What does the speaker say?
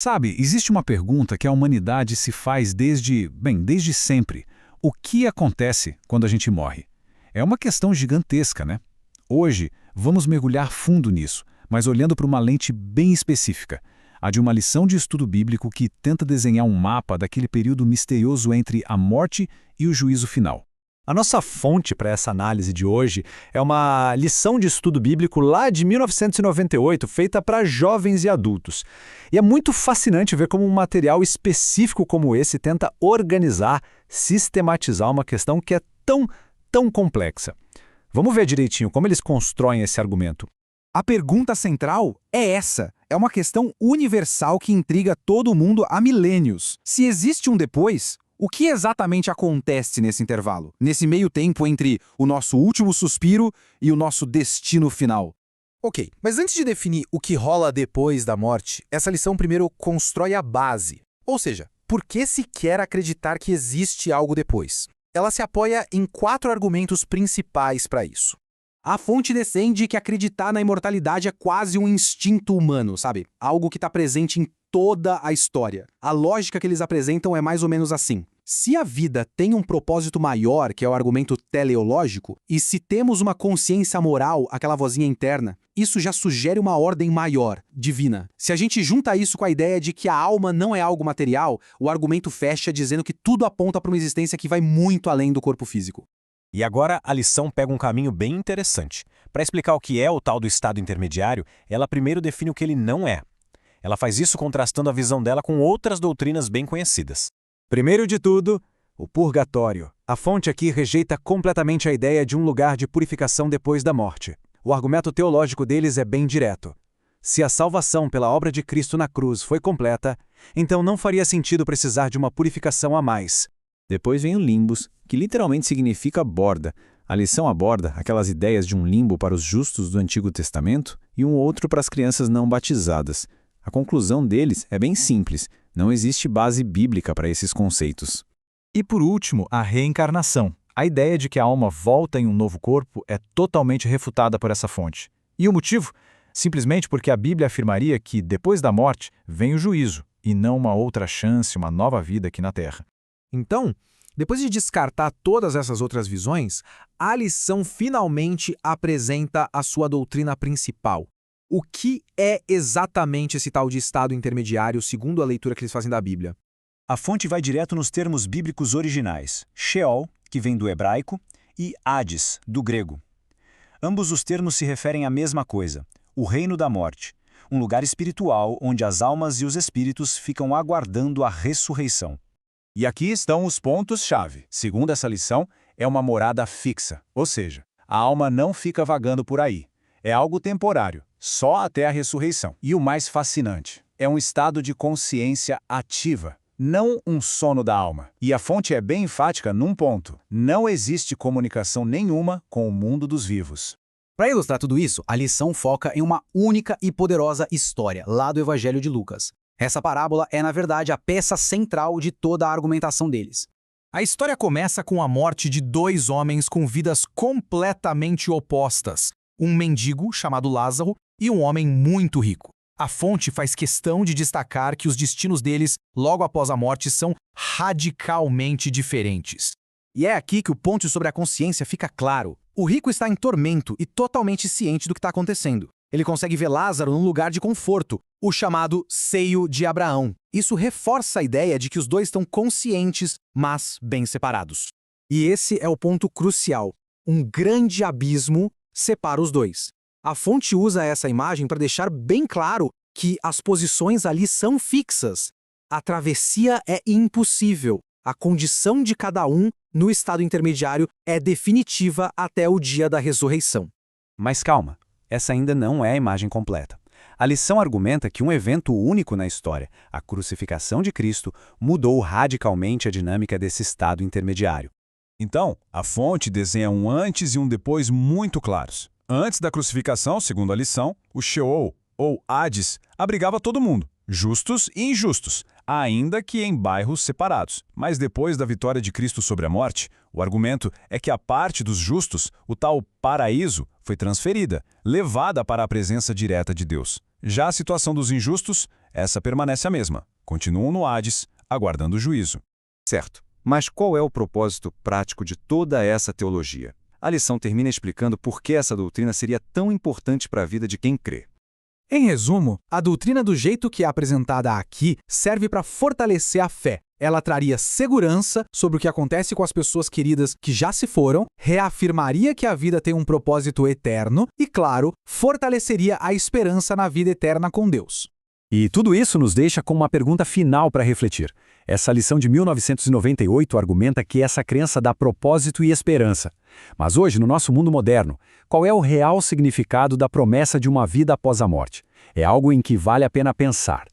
Sabe, existe uma pergunta que a humanidade se faz desde sempre. O que acontece quando a gente morre? É uma questão gigantesca, né? Hoje, vamos mergulhar fundo nisso, mas olhando para uma lente bem específica, a de uma lição de estudo bíblico que tenta desenhar um mapa daquele período misterioso entre a morte e o juízo final. A nossa fonte para essa análise de hoje é uma lição de estudo bíblico lá de 1998, feita para jovens e adultos. E é muito fascinante ver como um material específico como esse tenta organizar, sistematizar uma questão que é tão complexa. Vamos ver direitinho como eles constroem esse argumento. A pergunta central é essa. É uma questão universal que intriga todo mundo há milênios. Se existe um depois, o que exatamente acontece nesse intervalo? Nesse meio tempo entre o nosso último suspiro e o nosso destino final? Ok, mas antes de definir o que rola depois da morte, essa lição primeiro constrói a base. Ou seja, por que se quer acreditar que existe algo depois? Ela se apoia em 4 argumentos principais para isso. A fonte defende que acreditar na imortalidade é quase um instinto humano, sabe? Algo que está presente em toda a história. A lógica que eles apresentam é mais ou menos assim. Se a vida tem um propósito maior, que é o argumento teleológico, e se temos uma consciência moral, aquela vozinha interna, isso já sugere uma ordem maior, divina. Se a gente junta isso com a ideia de que a alma não é algo material, o argumento fecha dizendo que tudo aponta para uma existência que vai muito além do corpo físico. E agora a lição pega um caminho bem interessante. Para explicar o que é o tal do estado intermediário, ela primeiro define o que ele não é. Ela faz isso contrastando a visão dela com outras doutrinas bem conhecidas. Primeiro de tudo, o purgatório. A fonte aqui rejeita completamente a ideia de um lugar de purificação depois da morte. O argumento teológico deles é bem direto. Se a salvação pela obra de Cristo na cruz foi completa, então não faria sentido precisar de uma purificação a mais. Depois vem o limbus, que literalmente significa borda. A lição aborda aquelas ideias de um limbo para os justos do Antigo Testamento e um outro para as crianças não batizadas. A conclusão deles é bem simples, não existe base bíblica para esses conceitos. E por último, a reencarnação. A ideia de que a alma volta em um novo corpo é totalmente refutada por essa fonte. E o motivo? Simplesmente porque a Bíblia afirmaria que, depois da morte, vem o juízo, e não uma outra chance, uma nova vida aqui na Terra. Então, depois de descartar todas essas outras visões, a lição finalmente apresenta a sua doutrina principal. O que é exatamente esse tal de estado intermediário, segundo a leitura que eles fazem da Bíblia? A fonte vai direto nos termos bíblicos originais, Sheol, que vem do hebraico, e Hades, do grego. Ambos os termos se referem à mesma coisa, o reino da morte, um lugar espiritual onde as almas e os espíritos ficam aguardando a ressurreição. E aqui estão os pontos-chave. Segundo essa lição, é uma morada fixa, ou seja, a alma não fica vagando por aí. É algo temporário, só até a ressurreição. E o mais fascinante, é um estado de consciência ativa, não um sono da alma. E a fonte é bem enfática num ponto: não existe comunicação nenhuma com o mundo dos vivos. Para ilustrar tudo isso, a lição foca em uma única e poderosa história, lá do Evangelho de Lucas. Essa parábola é, na verdade, a peça central de toda a argumentação deles. A história começa com a morte de 2 homens com vidas completamente opostas. Um mendigo, chamado Lázaro, e um homem muito rico. A fonte faz questão de destacar que os destinos deles, logo após a morte, são radicalmente diferentes. E é aqui que o ponto sobre a consciência fica claro. O rico está em tormento e totalmente ciente do que está acontecendo. Ele consegue ver Lázaro num lugar de conforto, o chamado seio de Abraão. Isso reforça a ideia de que os dois estão conscientes, mas bem separados. E esse é o ponto crucial. Um grande abismo separa os dois. A fonte usa essa imagem para deixar bem claro que as posições ali são fixas. A travessia é impossível. A condição de cada um no estado intermediário é definitiva até o dia da ressurreição. Mas calma. Essa ainda não é a imagem completa. A lição argumenta que um evento único na história, a crucificação de Cristo, mudou radicalmente a dinâmica desse estado intermediário. Então, a fonte desenha um antes e um depois muito claros. Antes da crucificação, segundo a lição, o Sheol, ou Hades, abrigava todo mundo, justos e injustos, ainda que em bairros separados. Mas depois da vitória de Cristo sobre a morte, o argumento é que a parte dos justos, o tal paraíso, foi transferida, levada para a presença direta de Deus. Já a situação dos injustos Essa permanece a mesma. Continuam no Hades, aguardando o juízo. Certo. Mas qual é o propósito prático de toda essa teologia? A lição termina explicando por que essa doutrina seria tão importante para a vida de quem crê. Em resumo, a doutrina do jeito que é apresentada aqui serve para fortalecer a fé. Ela traria segurança sobre o que acontece com as pessoas queridas que já se foram, reafirmaria que a vida tem um propósito eterno e, claro, fortaleceria a esperança na vida eterna com Deus. E tudo isso nos deixa com uma pergunta final para refletir. Essa lição de 1998 argumenta que essa crença dá propósito e esperança. Mas hoje, no nosso mundo moderno, qual é o real significado da promessa de uma vida após a morte? É algo em que vale a pena pensar.